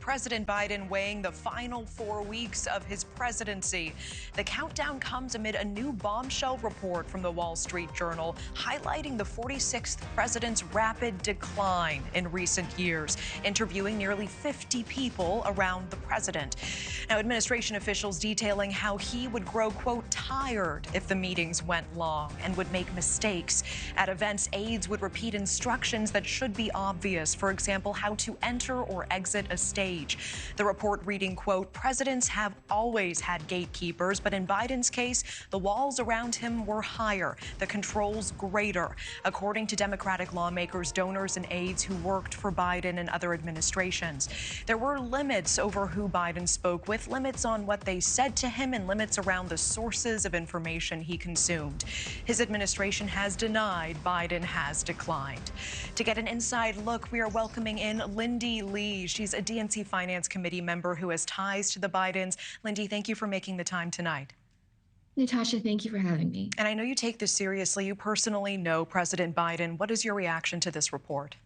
President Biden weighing the final 4 weeks of his presidency. The countdown comes amid a new bombshell report from the Wall Street Journal highlighting the 46th president's rapid decline in recent years, interviewing nearly 50 people around the president. Now, administration officials detailing how he would grow, quote, tired if the meetings went long and would make mistakes. At events, aides would repeat instructions that should be obvious. For example, how to enter or exit a stage. The report reading, quote, presidents have always had gatekeepers, but in Biden's case, the walls around him were higher, the controls greater. According to Democratic lawmakers, donors, and aides who worked for Biden and other administrations, there were limits over who Biden spoke with, limits on what they said to him, and limits around the sources of information he consumed. His administration has denied, Biden has declined. To get an inside look, we are welcoming in Lindy Li. She's a DNC Finance Committee member who has ties to the Bidens. Lindy, thank you for making the time tonight. Natasha, thank you for having me. And I know you take this seriously. You personally know President Biden. What is your reaction to this report?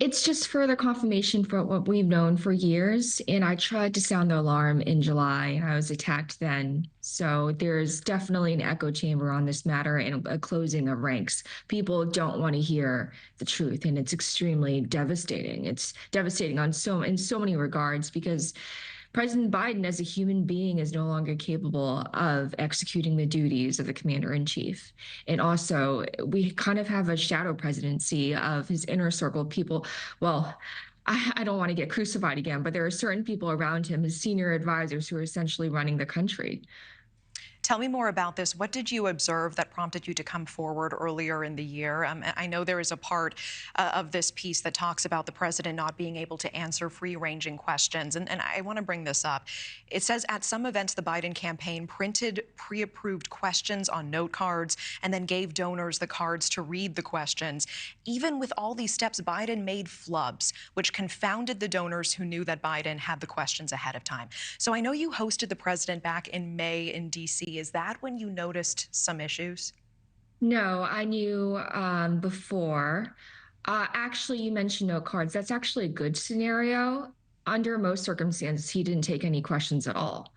It's just further confirmation for what we've known for years. And I tried to sound the alarm in July, and I was attacked then. So there's definitely an echo chamber on this matter and a closing of ranks. People don't want to hear the truth, and it's extremely devastating. It's devastating in so many regards, because President Biden as a human being is no longer capable of executing the duties of the commander-in-chief. And also, we kind of have a shadow presidency of his inner circle of people. Well, I don't want to get crucified again, but there are certain people around him, his senior advisors, who are essentially running the country. Tell me more about this. What did you observe that prompted you to come forward earlier in the year? I know there is a part of this piece that talks about the president not being able to answer free-ranging questions, and I want to bring this up. It says at some events, the Biden campaign printed pre-approved questions on note cards and then gave donors the cards to read the questions. Even with all these steps, Biden made flubs, which confounded the donors who knew that Biden had the questions ahead of time. So I know you hosted the president back in May in D.C. Is that when you noticed some issues? No, I knew before. Actually, you mentioned no cards. That's actually a good scenario. Under most circumstances, he didn't take any questions at all.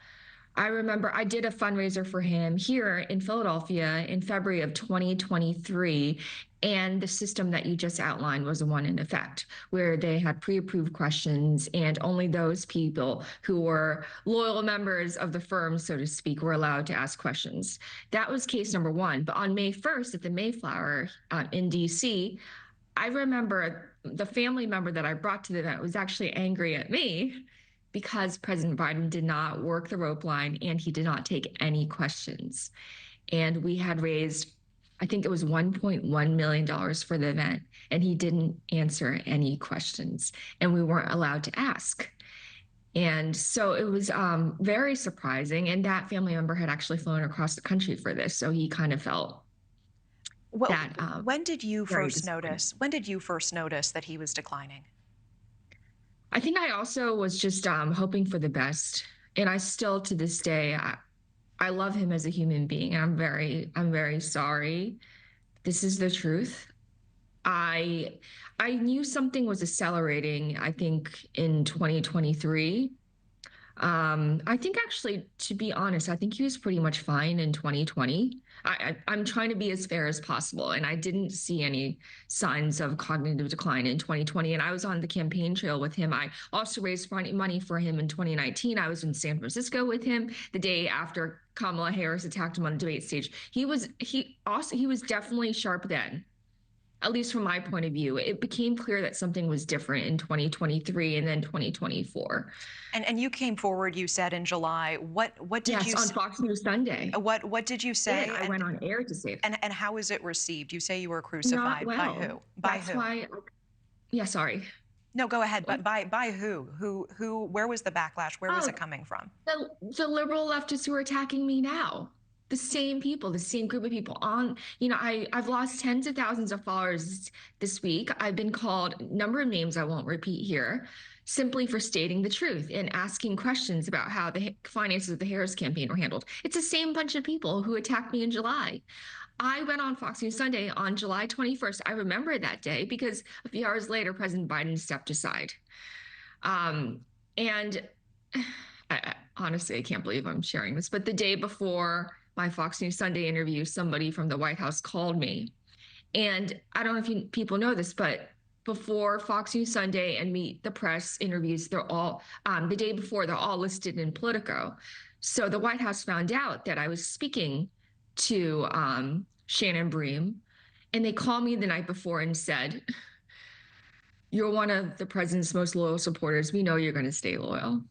I remember I did a fundraiser for him here in Philadelphia in February of 2023. And the system that you just outlined was the one in effect, where they had pre-approved questions, and only those people who were loyal members of the firm, so to speak, were allowed to ask questions. That was case number one. But on May 1st at the Mayflower in D.C., I remember the family member that I brought to the event was actually angry at me because President Biden did not work the rope line and he did not take any questions. And we had raised, I think it was $1.1 million for the event, and he didn't answer any questions, and we weren't allowed to ask. And so it was very surprising, and that family member had actually flown across the country for this, so he kind of felt that. When did you first notice? When did you first notice that he was declining? I think I also was just hoping for the best, and I still, to this day, I love him as a human being, and I'm very sorry. This is the truth. I knew something was accelerating, I think, in 2023. I think, actually, to be honest, I think he was pretty much fine in 2020. I'm trying to be as fair as possible, and I didn't see any signs of cognitive decline in 2020. And I was on the campaign trail with him. I also raised money for him in 2019. I was in San Francisco with him the day after Kamala Harris attacked him on the debate stage. He was definitely sharp then. At least from my point of view, it became clear that something was different in 2023 and then 2024. And you came forward, you said, in July. What did you say? Yes, on Fox News Sunday. What did you say? I went on air to say that. And how was it received? You say you were crucified. Not well. By who? That's why. Yeah, sorry. No, go ahead. But by who? Who? Where was the backlash? Where was it coming from? The liberal leftists who are attacking me now. The same people, the same group of people I've lost tens of thousands of followers this week. I've been called a number of names I won't repeat here, simply for stating the truth and asking questions about how the finances of the Harris campaign were handled. It's the same bunch of people who attacked me in July. I went on Fox News Sunday on July 21st. I remember that day because a few hours later, President Biden stepped aside. And honestly, I can't believe I'm sharing this, but the day before my Fox News Sunday interview, somebody from the White House called me. And I don't know if people know this, but before Fox News Sunday and Meet the Press interviews, they're all, the day before, they're all listed in Politico. So the White House found out that I was speaking to Shannon Bream, and they called me the night before and said, "You're one of the president's most loyal supporters. We know you're going to stay loyal."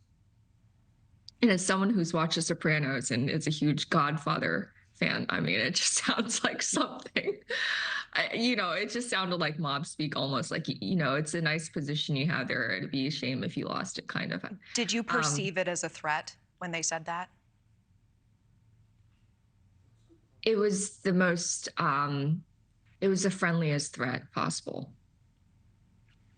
And as someone who's watched The Sopranos and is a huge Godfather fan, I mean, it just sounds like something. It just sounded like mob speak almost. Like, it's a nice position you have there. It'd be a shame if you lost it, kind of. Did you perceive it as a threat when they said that? It was the most, it was the friendliest threat possible.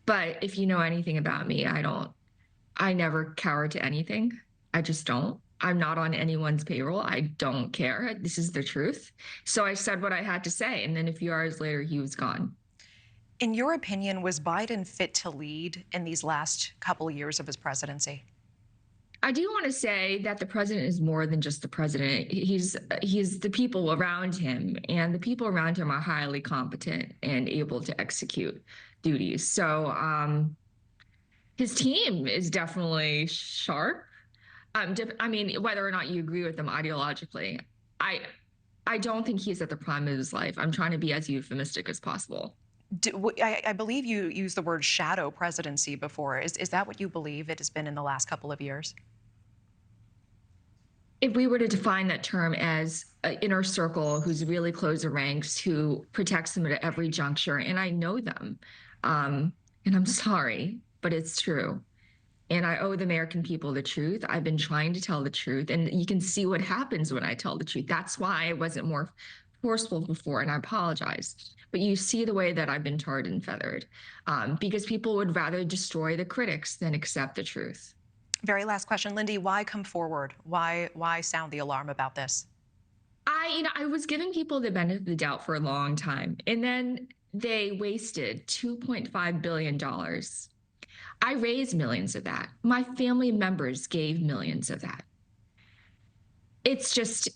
But if you know anything about me, I never cower to anything. I just don't. I'm not on anyone's payroll. I don't care. This is the truth. So I said what I had to say. And then a few hours later, he was gone. In your opinion, was Biden fit to lead in these last couple of years of his presidency? I do want to say that the president is more than just the president. He's the people around him, and the people around him are highly competent and able to execute duties. So his team is definitely sharp. I mean, whether or not you agree with them ideologically, I don't think he's at the prime of his life. I'm trying to be as euphemistic as possible. I believe you used the word shadow presidency before. Is that what you believe it has been in the last couple of years? If we were to define that term as an inner circle who's really close the ranks, who protects them at every juncture, and I know them, and I'm sorry, but it's true. And I owe the American people the truth. I've been trying to tell the truth, and you can see what happens when I tell the truth. That's why I wasn't more forceful before, and I apologize. But you see the way that I've been tarred and feathered, because people would rather destroy the critics than accept the truth. Very last question, Lindy, why come forward? Why sound the alarm about this? I was giving people the benefit of the doubt for a long time, and then they wasted $2.5 billion. I raised millions of that. My family members gave millions of that. It's just,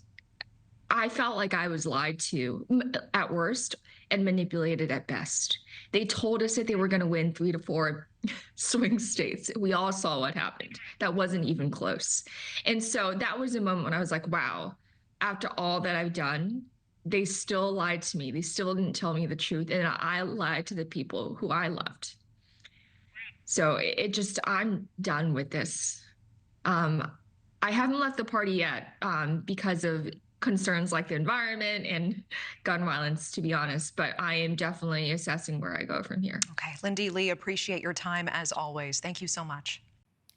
I felt like I was lied to at worst and manipulated at best. They told us that they were going to win 3 to 4 swing states. We all saw what happened. That wasn't even close. And so that was a moment when I was like, wow, after all that I've done, they still lied to me. They still didn't tell me the truth. And I lied to the people who I loved. So I'm done with this. I haven't left the party yet because of concerns like the environment and gun violence, to be honest, but I am definitely assessing where I go from here. Okay, Lindy Li, appreciate your time as always. Thank you so much.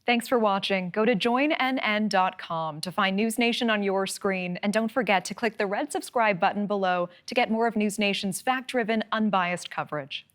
Thanks for watching. Go to joinnn.com to find News Nation on your screen. And don't forget to click the red subscribe button below to get more of News Nation's fact-driven, unbiased coverage.